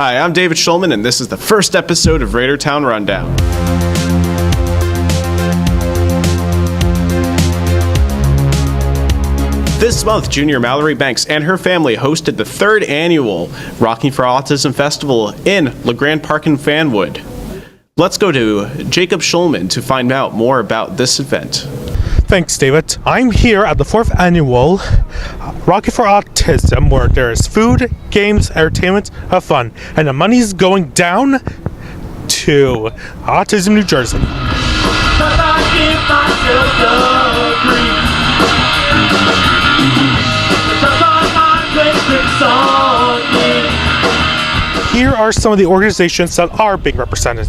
Hi, I'm David Schulman, and this is the first episode of Raidertown Rundown. This month, Junior Mallory Banks and her family hosted the 3rd annual Rocking for Autism Festival in LeGrand Park in Fanwood. Let's go to Jacob Schulman to find out more about this event. Thanks, David. I'm here at the 4th annual Rocking for Autism, where there is food, games, entertainment, and fun. And the money's going down to Autism New Jersey. Here are some of the organizations that are being represented.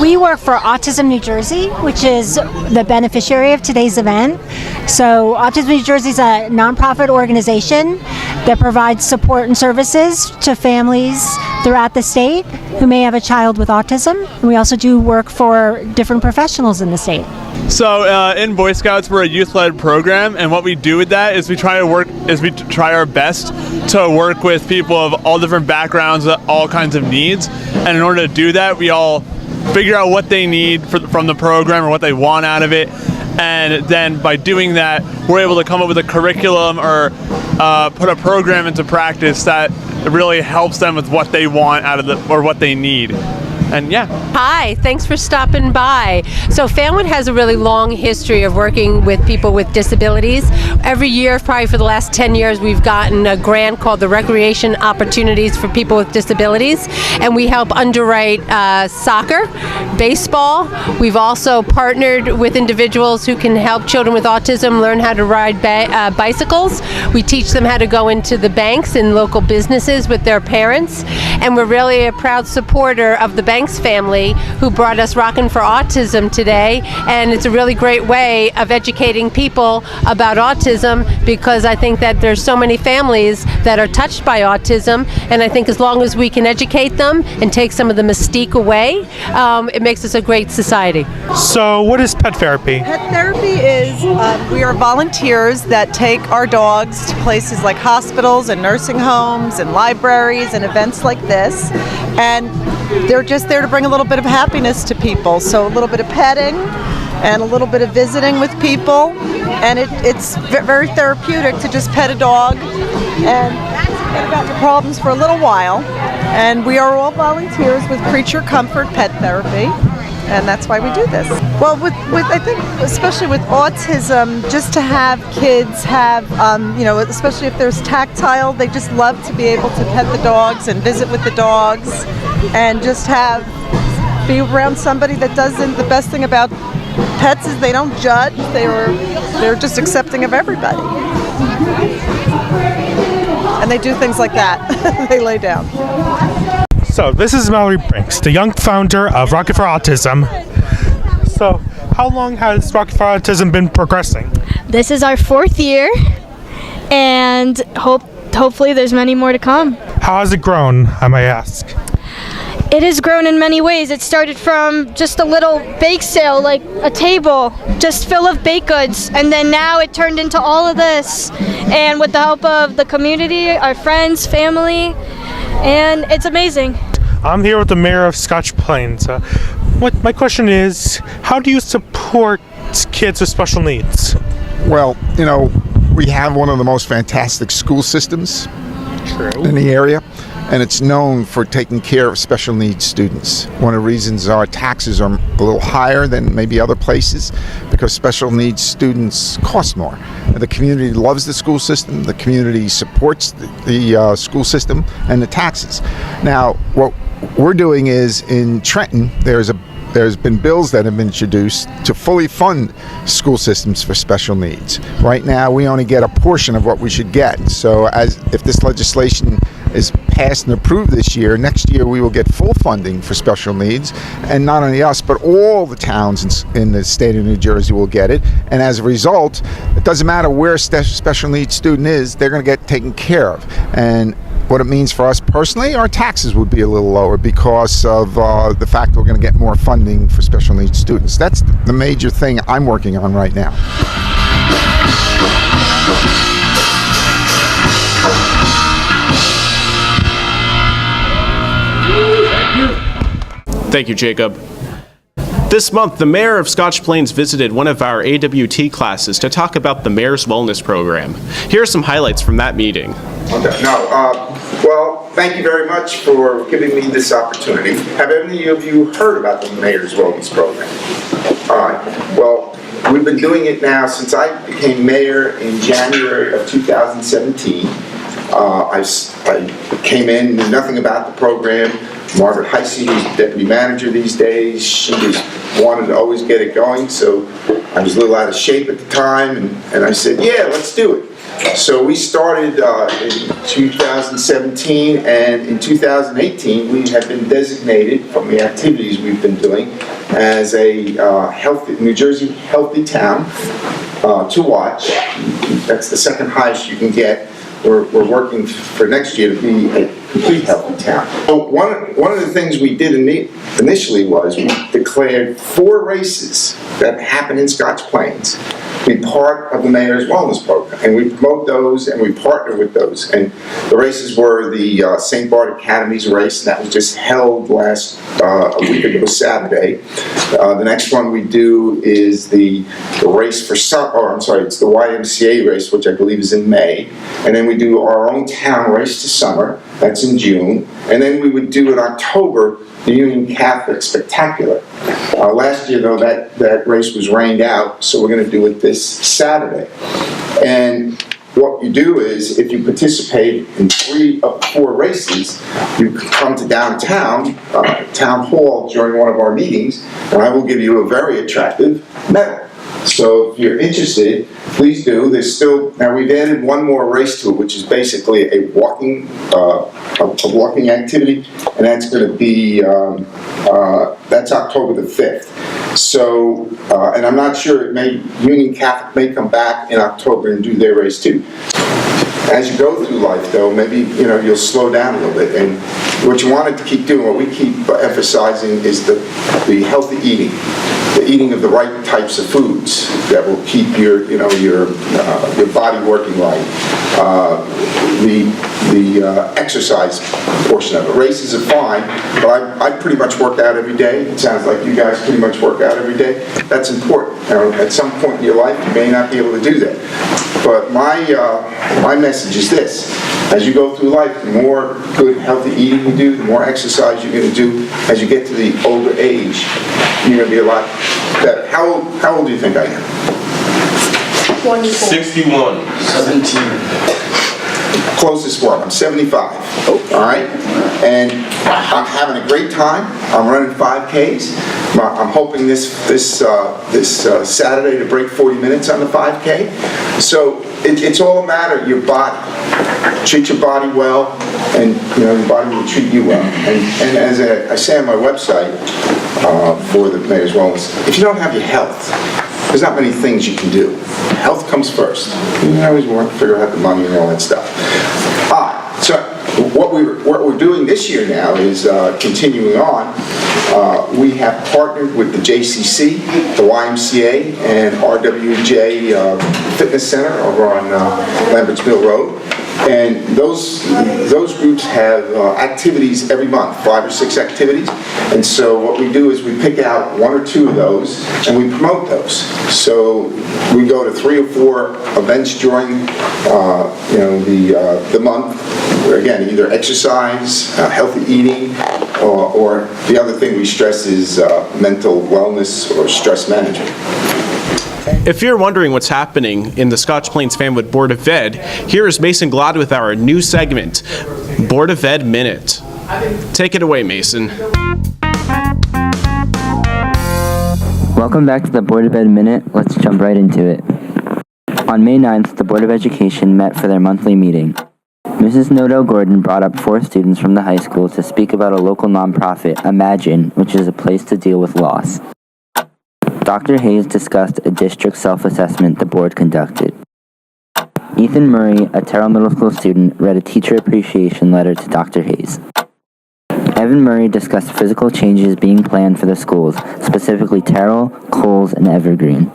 We work for Autism New Jersey, which is the beneficiary of today's event. So Autism New Jersey is a nonprofit organization that provides support and services to families throughout the state who may have a child with autism. And we also do work for different professionals in the state. So in Boy Scouts, we're a youth-led program, and what we do with that is we try our best to work with people of all different backgrounds, all kinds of needs. And in order to do that, we all figure out what they need from the program or what they want out of it. And then by doing that, we're able to come up with a curriculum or put a program into practice that really helps them with what they want out of or what they need. And yeah. Hi, thanks for stopping by. So Fanwood has a really long history of working with people with disabilities. Every year, probably for the last 10 years, we've gotten a grant called the Recreation Opportunities for People with Disabilities, and we help underwrite soccer, baseball. We've also partnered with individuals who can help children with autism learn how to ride bicycles. We teach them how to go into the banks and local businesses with their parents, and we're really a proud supporter of the Banks family who brought us Rockin' for Autism today, and it's a really great way of educating people about autism, because I think that there's so many families that are touched by autism, and I think as long as we can educate them and take some of the mystique away, it makes us a great society. So what is pet therapy? Pet therapy is, we are volunteers that take our dogs to places like hospitals and nursing homes and libraries and events like this, and they're just there to bring a little bit of happiness to people. So a little bit of petting and a little bit of visiting with people, and it's very therapeutic to just pet a dog and forget about your problems for a little while. And we are all volunteers with Creature Comfort Pet Therapy, and that's why we do this. Well, with I think especially with autism, just to have kids have, especially if there's tactile, they just love to be able to pet the dogs and visit with the dogs, and just be around somebody that doesn't. The best thing about pets is they don't judge. They're just accepting of everybody, and they do things like that. They lay down. So this is Mallory Banks, the young founder of Rocking for Autism. So how long has Rocking for Autism been progressing? This is our 4th year, and hopefully there's many more to come. How has it grown, I may ask? It has grown in many ways. It started from just a little bake sale, like a table, just full of baked goods, and then now it turned into all of this. And with the help of the community, our friends, family, and it's amazing. I'm here with the mayor of Scotch Plains. My question is, how do you support kids with special needs? Well, we have one of the most fantastic school systems in the area, and it's known for taking care of special needs students. One of the reasons our taxes are a little higher than maybe other places, because special needs students cost more. The community loves the school system, the community supports the school system and the taxes. Now, what we're doing is in Trenton, there's been bills that have been introduced to fully fund school systems for special needs. Right now, we only get a portion of what we should get. So if this legislation is passed and approved this year, next year we will get full funding for special needs, and not only us, but all the towns in the state of New Jersey will get it. And as a result, it doesn't matter where a special needs student is, they're going to get taken care of. And what it means for us personally, our taxes would be a little lower because of the fact that we're going to get more funding for special needs students. That's the major thing I'm working on right now. Thank you, Jacob. This month, the mayor of Scotch Plains visited one of our AWT classes to talk about the mayor's wellness program. Here are some highlights from that meeting. Okay. Well, thank you very much for giving me this opportunity. Have any of you heard about the Mayor's Wellness Program? All right. Well, we've been doing it now since I became mayor in January of 2017. I came in, knew nothing about the program. Margaret Heisey, who's the deputy manager these days, she wanted to always get it going, so I was a little out of shape at the time, and I said, yeah, let's do it. So we started in 2017, and in 2018 we have been designated from the activities we've been doing as a New Jersey healthy town to watch. That's the second highest you can get. We're working for next year to be a complete healthy town. So one of the things we did initially was we declared 4 races that happen in Scotch Plains be part of the Mayor's Wellness Program, and we promote those and we partner with those. And the races were the St. Bart Academy's race, and that was just held last a week ago Saturday. The next one we do is the race for it's the YMCA race, which I believe is in May, and then we do our own town race to summer. That's in June, and then we would do in October the Union Catholic Spectacular. Last year, though, that race was rained out, so we're going to do it this Saturday. And what you do is, if you participate in 3 of 4 races, you come to downtown, town hall during one of our meetings, and I will give you a very attractive medal. So if you're interested, please do. Now we've added one more race to it, which is basically a walking activity, and that's going to be that's October the 5th. So, and I'm not sure, Union Catholic may come back in October and do their race too. As you go through life, though, maybe you'll slow down a little bit, and what you wanted to keep doing, what we keep emphasizing, is the healthy eating. The eating of the right types of foods that will keep your body working right. The exercise portion of it. Races are fine, but I pretty much work out every day. It sounds like you guys pretty much work out every day. That's important. At some point in your life, you may not be able to do that. But my message is this: as you go through life, the more good, healthy eating you do, the more exercise you're going to do. As you get to the older age, you're going to be a lot better. How old do you think I am? 61. 17. Closest one. I'm 75. All right? And I'm having a great time. I'm running 5Ks. I'm hoping this Saturday to break 40 minutes on the 5K. So it's all a matter of your body. Treat your body well, and your body will treat you well. And as I say on my website for the Mayor's Wellness, if you don't have your health, there's not many things you can do. Health comes first. You always want to figure out the money and all that stuff. So what we're doing this year now is continuing on. We have partnered with the JCC, the YMCA, and RWJ Fitness Center over on Lambert's Mill Road. And those groups have activities every month, 5 or 6 activities. And so what we do is we pick out 1 or 2 of those and we promote those. So we go to 3 or 4 events during the month. Again, either exercise, healthy eating, or the other thing we stress is mental wellness or stress management. If you're wondering what's happening in the Scotch Plains Fanwood Board of Ed, here is Mason Glad with our new segment, Board of Ed Minute. Take it away, Mason. Welcome back to the Board of Ed Minute. Let's jump right into it. On May 9th, the Board of Education met for their monthly meeting. Mrs. Nodell Gordon brought up 4 students from the high school to speak about a local nonprofit, Imagine, which is a place to deal with loss. Dr. Hayes discussed a district self-assessment the board conducted. Ethan Murray, a Terrell Middle School student, read a teacher appreciation letter to Dr. Hayes. Evan Murray discussed physical changes being planned for the schools, specifically Terrell, Coles, and Evergreen.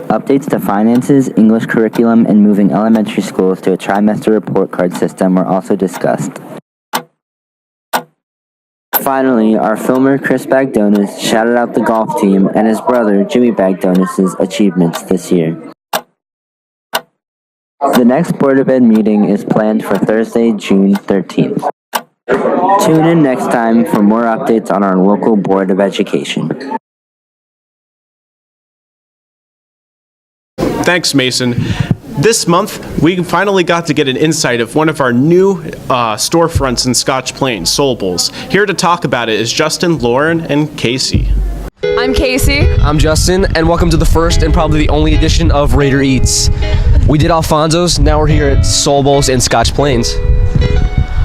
Updates to finances, English curriculum, and moving elementary schools to a trimester report card system were also discussed. Finally, our filmer Chris Bagdonis shouted out the golf team and his brother Jimmy Bagdonis' achievements this year. The next Board of Ed meeting is planned for Thursday, June 13th. Tune in next time for more updates on our local Board of Education. Thanks, Mason. This month, we finally got to get an insight of one of our new storefronts in Scotch Plains, Soul Bowls. Here to talk about it is Justin, Lauren, and Casey. I'm Casey. I'm Justin, and welcome to the first and probably the only edition of Raider Eats. We did Alfonso's, now we're here at Soul Bowls in Scotch Plains.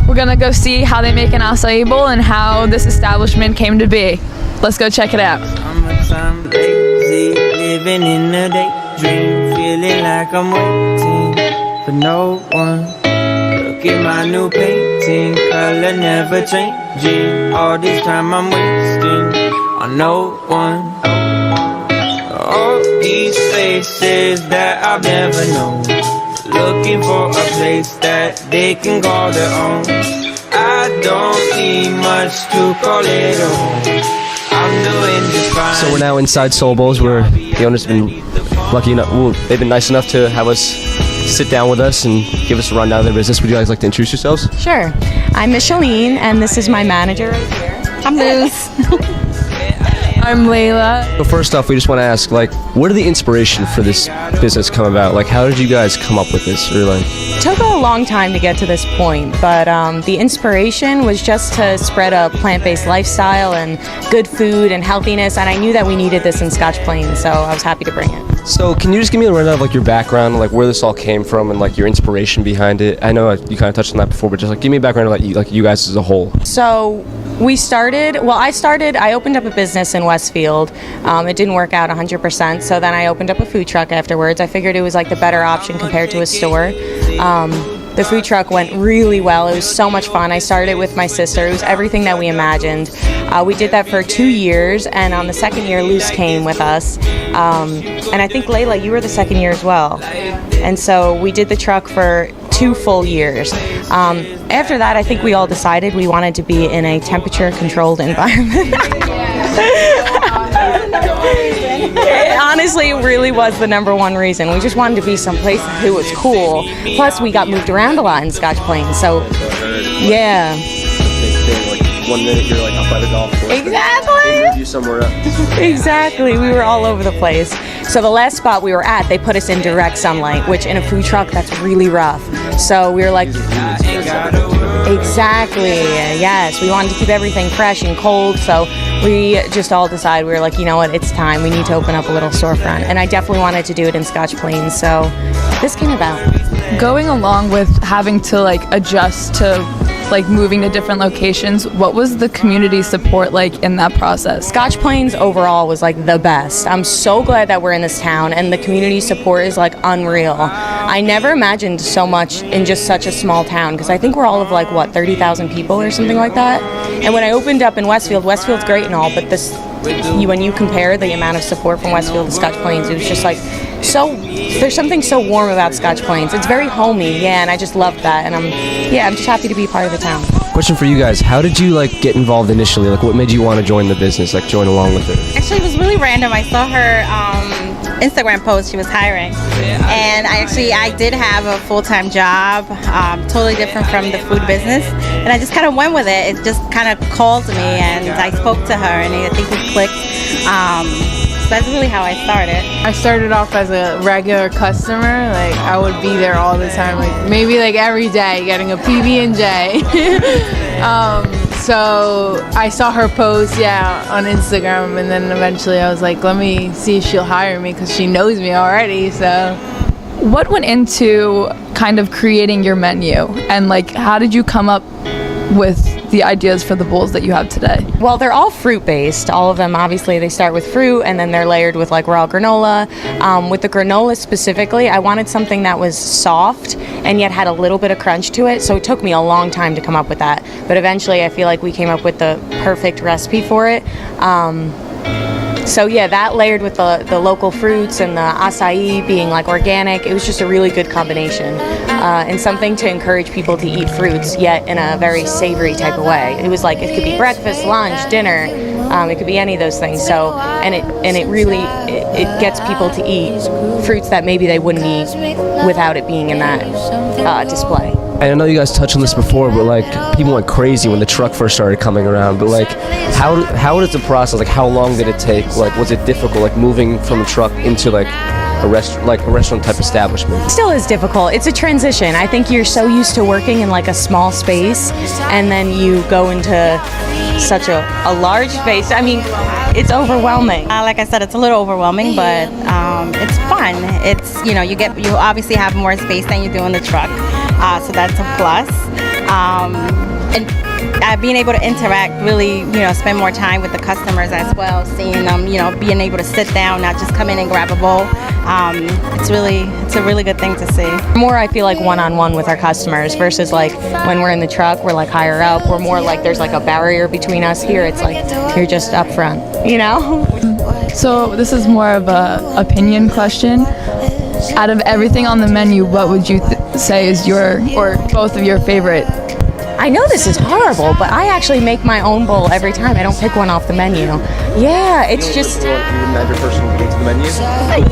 We're gonna go see how they make an acai bowl and how this establishment came to be. Let's go check it out. Summertime lazy, living in a daydream, feeling like I'm waiting for no one. Look at my new painting, color never changing. All this time I'm wasting on no one. All these faces that I've never known, looking for a place that they can call their own. I don't need much to call it a home. I'm doing just fine. So we're now inside Soul Bowls, where the owners have been lucky enough, they've been nice enough to have us sit down with us and give us a rundown of their business. Would you guys like to introduce yourselves? Sure. I'm Micheline, and this is my manager right here. I'm Luz. I'm Layla. So first off, we just want to ask, like, where did the inspiration for this business come about? Like, how did you guys come up with this? Or like, It took a long time to get to this point, but the inspiration was just to spread a plant-based lifestyle and good food and healthiness, and I knew that we needed this in Scotch Plains, so I was happy to bring it. so can you just give me a rundown of like your background, like where this all came from, and like your inspiration behind it? I know you kind of touched on that before, but just like give me a background of like you guys as a whole. So I opened up a business in Westfield. It didn't work out 100%, so then I opened up a food truck afterwards. I figured it was like the better option compared to a store. The food truck went really well. It was so much fun. I started it with my sister. It was everything that we imagined. We did that for 2 years, and on the second year, Luce came with us. And I think, Layla, you were the second year as well. And so we did the truck for 2 full years. After that, I think we all decided we wanted to be in a temperature-controlled environment. Honestly, it really was the number one reason. We just wanted to be someplace that was cool. Plus, we got moved around a lot in Scotch Plains, so yeah. Like 1 minute you're like up by the golf course. Exactly. You somewhere else. Exactly. We were all over the place. So the last spot we were at, they put us in direct sunlight, which in a food truck, that's really rough. So we were like, exactly. Yes, we wanted to keep everything fresh and cold, so we just all decided, we were like, you know what, it's time. We need to open up a little storefront. And I definitely wanted to do it in Scotch Plains, so this came about. Going along with having to like adjust to like moving to different locations, what was the community support like in that process? Scotch Plains overall was like the best. I'm so glad that we're in this town, and the community support is like unreal. I never imagined so much in just such a small town, because I think we're all of like, what, 30,000 people or something like that? And when I opened up in Westfield, Westfield's great and all, but when you compare the amount of support from Westfield to Scotch Plains, it was just like, there's something so warm about Scotch Plains. It's very homey, yeah, and I just loved that, and I'm just happy to be part of the town. Question for you guys: how did you like get involved initially? Like, what made you want to join the business? Like, join along with it? Actually, it was really random. I saw her Instagram post. She was hiring, and I did have a full-time job, totally different from the food business, and I just kind of went with it. It just kind of called me, and I spoke to her, and I think we clicked. So that's really how I started. I started off as a regular customer. Like, I would be there all the time, like maybe like every day, getting a PB&J. So I saw her post, on Instagram, and then eventually I was like, let me see if she'll hire me, because she knows me already. So what went into kind of creating your menu, and like how did you come up with the ideas for the bowls that you have today? Well, they're all fruit-based. All of them, obviously, they start with fruit, and then they're layered with like raw granola. With the granola specifically, I wanted something that was soft and yet had a little bit of crunch to it, so it took me a long time to come up with that. But eventually, I feel like we came up with the perfect recipe for it. So yeah, that layered with the local fruits and the acai being like organic, it was just a really good combination. And something to encourage people to eat fruits, yet in a very savory type of way. It was like, it could be breakfast, lunch, dinner, it could be any of those things. So, and it really gets people to eat fruits that maybe they wouldn't eat without it being in that display. And I know you guys touched on this before, but like people went crazy when the truck first started coming around. But like, how is the process? Like, how long did it take? Like, was it difficult? Like moving from a truck into like a restaurant type establishment? It still is difficult. It's a transition. I think you're so used to working in like a small space, and then you go into such a large space. I mean, it's overwhelming. Like I said, it's a little overwhelming, but it's fun. It's, you obviously have more space than you do in the truck, so that's a plus. And being able to interact, really, spend more time with the customers as well, seeing them, being able to sit down, not just come in and grab a bowl. It's a really good thing to see. More, I feel like one-on-one with our customers versus like when we're in the truck, we're like higher up. We're more like there's like a barrier between us. Here, it's like you're just up front, So this is more of a opinion question. Out of everything on the menu, what would you say is your or both of your favorite? I know this is horrible, but I actually make my own bowl every time. I don't pick one off the menu. Yeah, it's just... You wouldn't have your person get to the menu?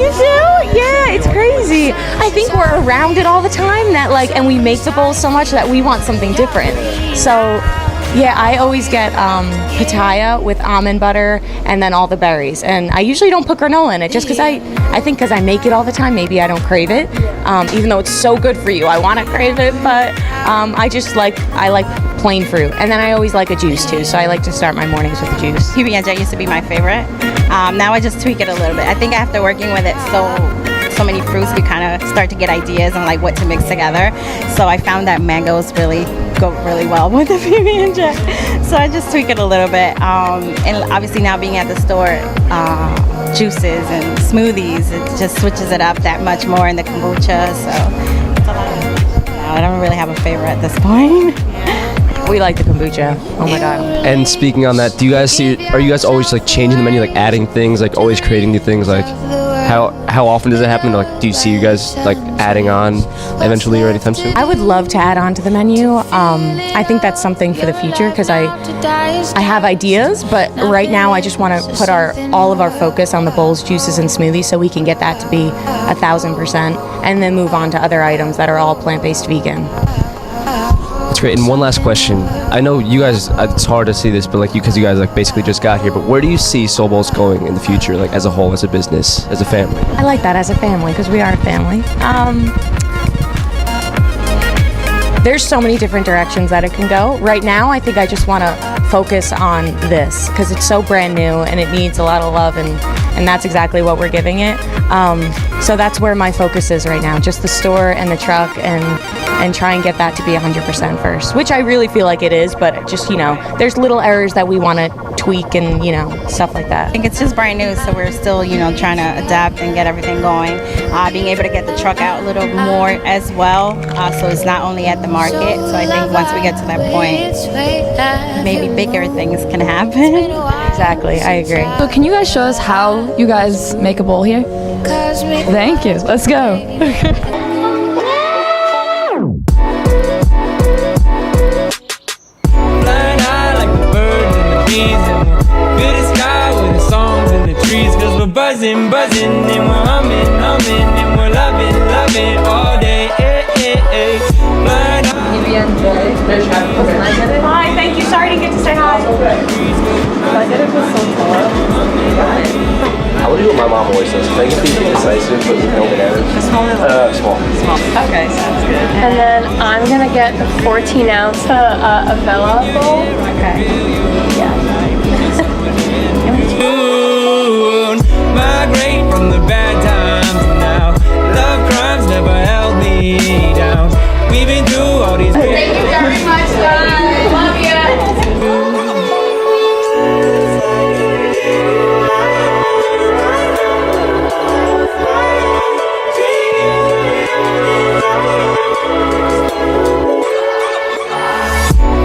You do? Yeah, it's crazy. I think we're around it all the time, that like, and we make the bowls so much that we want something different. So, yeah, I always get pitaya with almond butter and then all the berries. And I usually don't put granola in it just because I think because I make it all the time, maybe I don't crave it. Even though it's so good for you, I want to crave it, but I like plain fruit. And then I always like a juice too, so I like to start my mornings with a juice. PB&J used to be my favorite. Now I just tweak it a little bit. I think after working with it so many fruits, you kind of start to get ideas on like what to mix together. So I found that mangoes really go really well with the PB&J. So I just tweak it a little bit. And obviously now being at the store, juices and smoothies, it just switches it up that much more in the kombucha. So it's a lot of, I don't really have a favorite at this point. We like the kombucha. Oh my god. And speaking on that, are you guys always like changing the menu, like adding things, like always creating new things? Like how often does it happen? Like, do you see you guys like adding on eventually or anytime soon? I would love to add on to the menu. I think that's something for the future because I have ideas, but right now I just want to put all of our focus on the bowls, juices, and smoothies so we can get that to be 1,000%, and then move on to other items that are all plant-based vegan. That's great. And one last question. I know you guys, it's hard to see this, but like because you guys like basically just got here, but where do you see Soul Bowls going in the future, like as a whole, as a business, as a family? I like that, as a family, because we are a family. There's so many different directions that it can go. Right now, I think I just want to focus on this because it's so brand new and it needs a lot of love, and that's exactly what we're giving it. So that's where my focus is right now, just the store and the truck, and try and get that to be 100% first, which I really feel like it is, but just, there's little errors that we want to tweak and, stuff like that. I think it's just brand new, so we're still, trying to adapt and get everything going. Being able to get the truck out a little more as well, so it's not only at the market. So I think once we get to that point, maybe bigger things can happen. Exactly, I agree. So can you guys show us how you guys make a bowl here? Thank you. Let's go. Buzzing, buzzing, and we're humming, and we're loving all day. Hi, thank you. Sorry I didn't get to say hi. I would do what my mom always says. If I can be decisive, but with no bananas. Small. Okay, sounds good. And then I'm gonna get the 14-ounce Avella bowl. Okay. Yeah. Migrate from the bad times now. Love crimes never held me down. We've been through all these. Thank you very much, guys. Love you.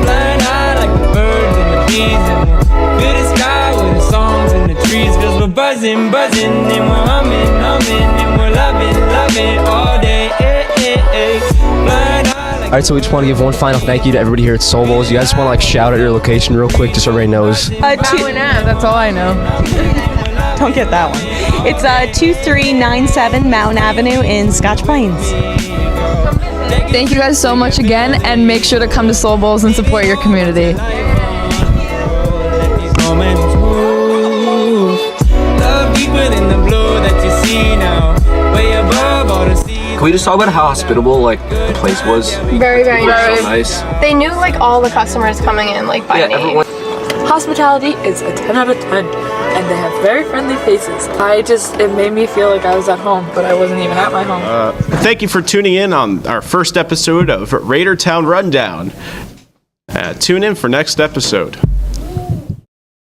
Flying high like the birds and the bees, and we'll fill the sky with the songs and the trees, 'cause we're buzzing, buzzing, and we're humming, humming, and we're loving all day. All right, so we just want to give one final thank you to everybody here at Soul Bowls. You guys just want to like shout out your location real quick, just so everybody knows. That's all I know. Don't get that one. It's 2397 Mountain Avenue in Scotch Plains. Thank you guys so much again, and make sure to come to Soul Bowls and support your community. Can we just talk about how hospitable like the place was? Very, very It was nice. so nice. They knew like all the customers coming in like by name. Hospitality is a 10 out of 10, and they have very friendly faces. It made me feel like I was at home, but I wasn't even at my home. Thank you for tuning in on our first episode of Raider Town Rundown. Tune in for next episode.